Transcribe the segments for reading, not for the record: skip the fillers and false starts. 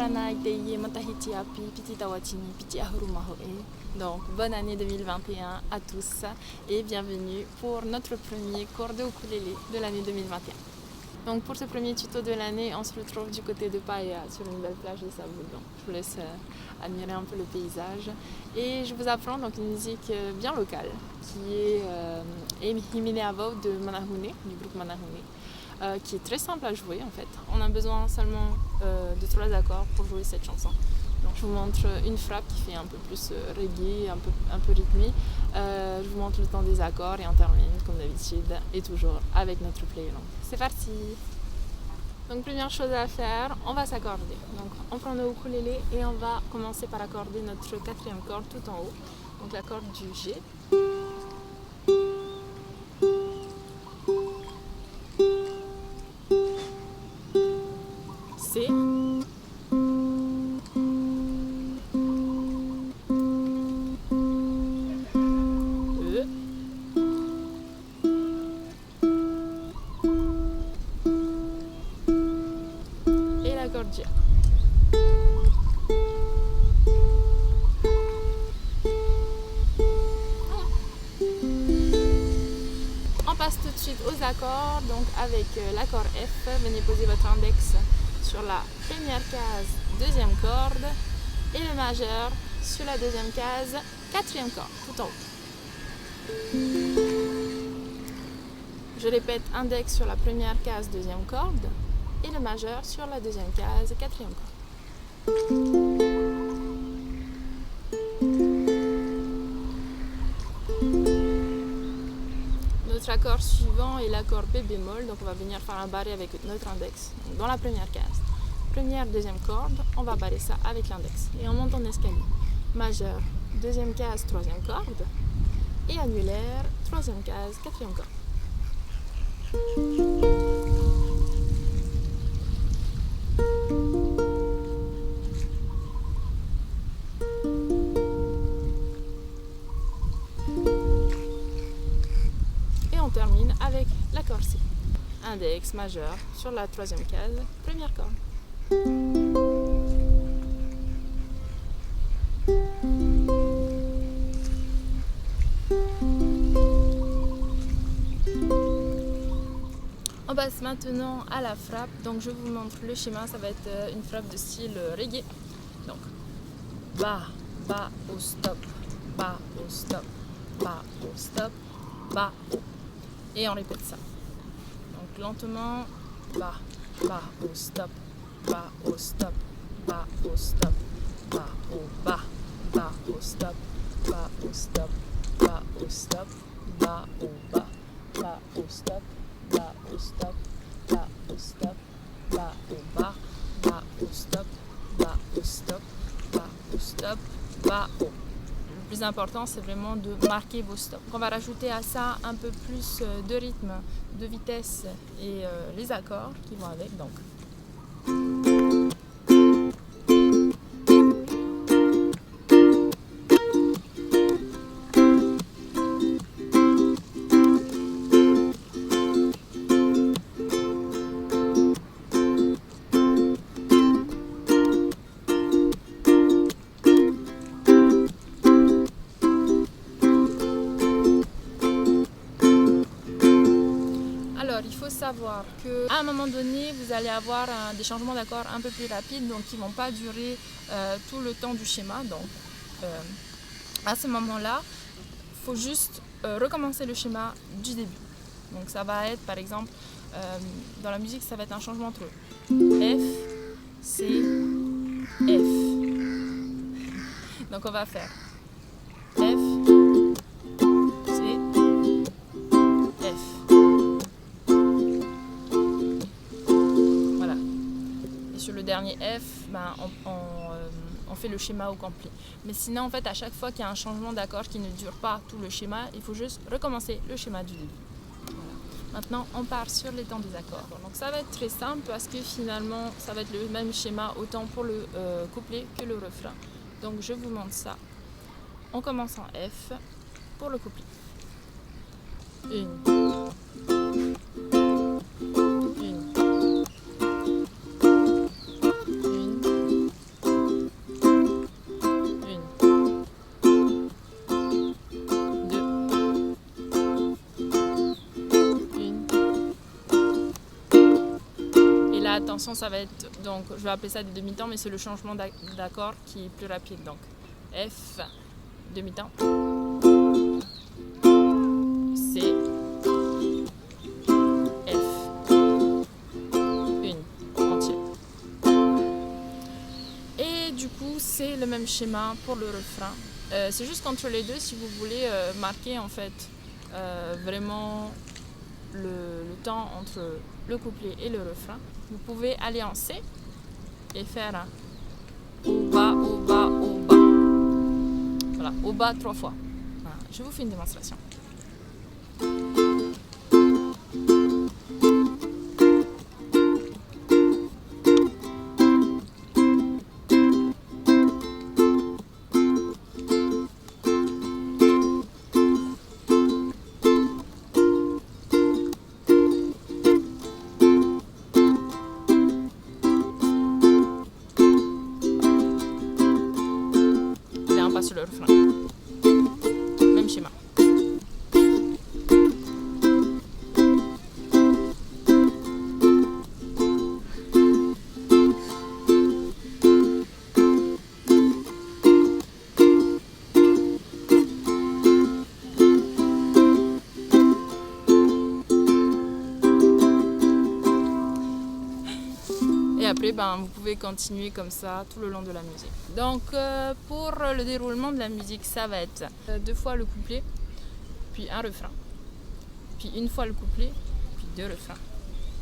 Sana Itei Matahiti Api Piti Tawatini Piti Ahurumahoe. Donc bonne année 2021 à tous et bienvenue pour notre premier cours de ukulélé de l'année 2021. Donc pour ce premier tuto de l'année, on se retrouve du côté de Paia sur une belle plage de sable blanc. Je vous laisse admirer un peu le paysage et je vous apprends donc une musique bien locale qui est Himine Avao de Manahune, du groupe Manahune. Qui est très simple à jouer en fait. On a besoin seulement de 3 accords pour jouer cette chanson. Donc je vous montre une frappe qui fait un peu plus reggae, un peu rythmé. Je vous montre le temps des accords et on termine comme d'habitude et toujours avec notre playland. C'est parti! Donc première chose à faire, on va s'accorder. Donc on prend nos ukulélés et on va commencer par accorder notre 4e corde tout en haut. Donc la corde du G. C, E, et la corde G. On passe tout de suite aux accords, donc avec l'accord F, venez poser votre index sur la première case, 2e corde, et le majeur sur la 2e case, 4e corde, tout en haut. Je répète, index sur la première case, 2e corde, et le majeur sur la 2e case, 4e corde. Notre accord suivant est l'accord B bémol, donc on va venir faire un barré avec notre index. Donc dans la première case, première, 2e corde, on va barrer ça avec l'index. Et on monte en escalier. Majeur, 2e case, 3e corde. Et annulaire, 3e case, 4e corde. On termine avec l'accord C. Index majeur sur la 3e case, première corde. On passe maintenant à la frappe. Donc je vous montre le schéma, ça va être une frappe de style reggae. Donc bas, bas au stop, bas au stop, bas au stop, bas au. Et on répète ça. Donc lentement, bas, bas au stop, bas au stop, bas au stop, bas au bas, bas au stop, bas au stop, bas au stop, bas au bas, bas au stop, bas au stop, bas au stop, bas au bas, bas au stop, bas au stop, bas au stop, bas au. Le plus important, c'est vraiment de marquer vos stops. On va rajouter à ça un peu plus de rythme, de vitesse et les accords qui vont avec. Donc. Il faut savoir qu'à un moment donné, vous allez avoir des changements d'accords un peu plus rapides, donc qui ne vont pas durer tout le temps du schéma. Donc, à ce moment-là, il faut juste recommencer le schéma du début. Donc, ça va être, par exemple, dans la musique, ça va être un changement entre F, C, F. Donc, on va faire F, le dernier F, on fait le schéma au complet. Mais sinon, en fait, à chaque fois qu'il y a un changement d'accord qui ne dure pas tout le schéma, il faut juste recommencer le schéma du début. Voilà. Maintenant, on part sur les temps des accords. Donc ça va être très simple parce que finalement, ça va être le même schéma autant pour le couplet que le refrain. Donc je vous montre ça. On commence en F pour le couplet. 1. la tension, ça va être, donc je vais appeler ça des demi-temps, mais c'est le changement d'accord qui est plus rapide. Donc F, demi-temps, C, F, une, entier. Et du coup, c'est le même schéma pour le refrain. C'est juste qu'entre les deux, si vous voulez marquer en fait vraiment le temps entre le couplet et le refrain, vous pouvez aller en C et faire un au bas, au bas, au bas. Voilà, au bas 3 fois. Voilà, je vous fais une démonstration. Sur le refrain. Même schéma. Et après, vous pouvez continuer comme ça tout le long de la musique. Donc, pour le déroulement de la musique, ça va être 2 fois le couplet, puis un refrain, puis une fois le couplet, puis 2 refrains,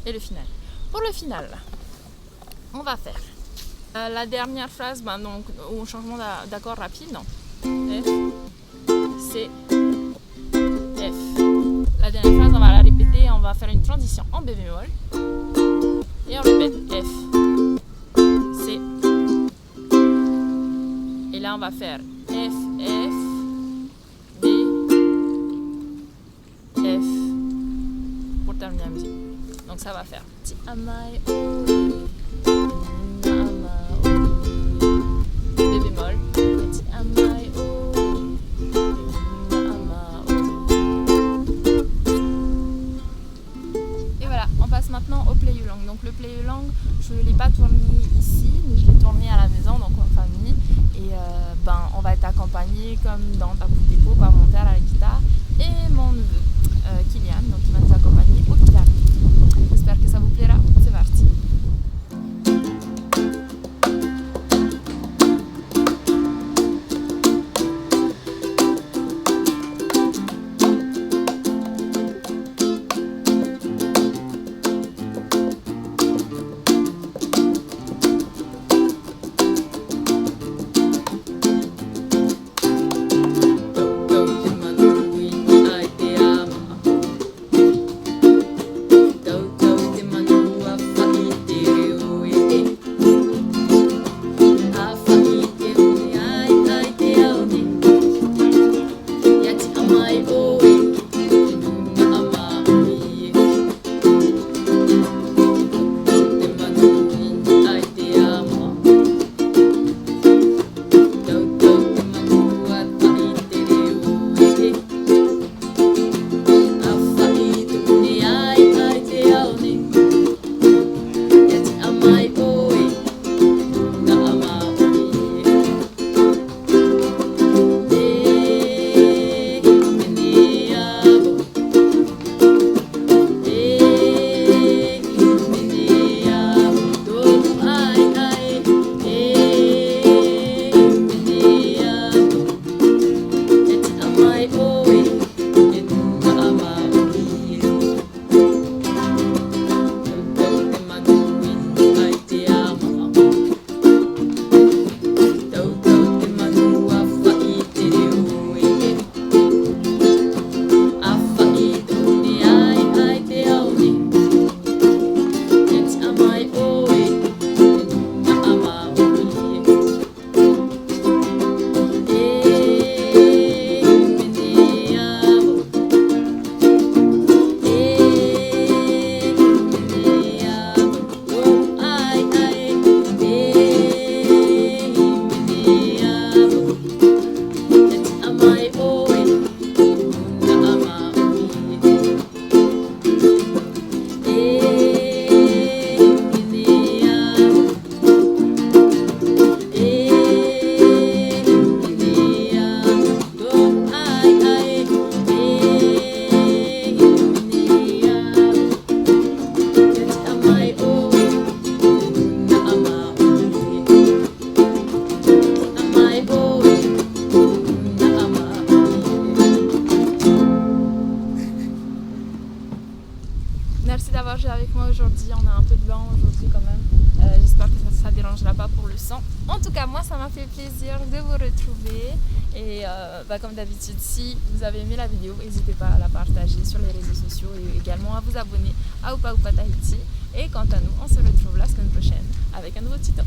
et le final. Pour le final, on va faire la dernière phrase, donc au changement d'accord rapide, non. F, C, F. La dernière phrase, on va la répéter, on va faire une transition en B bémol. Et on répète F, C. Et là, on va faire F, F, D, F pour terminer la musique. Donc ça va faire Ti amai oi, na ama oi, B bémol, Ti amai oi, na ama oi. Et voilà, on passe maintenant au play long. Donc le play long, je ne l'ai pas tourné ici, mais je l'ai tourné à la maison, donc en famille. Et on va être accompagné comme dans Tapu Dépôt par mon père à la guitare et mon neveu Kylian, donc il va nous accompagner au guitare. J'espère que ça vous plaira. C'est parti. d'avoir joué avec moi aujourd'hui. On a un peu de vent aujourd'hui quand même. J'espère que ça ne dérangera pas pour le son. En tout cas, moi, ça m'a fait plaisir de vous retrouver. Et comme d'habitude, si vous avez aimé la vidéo, n'hésitez pas à la partager sur les réseaux sociaux et également à vous abonner à Oupa Oupa Tahiti. Et quant à nous, on se retrouve la semaine prochaine avec un nouveau tuto.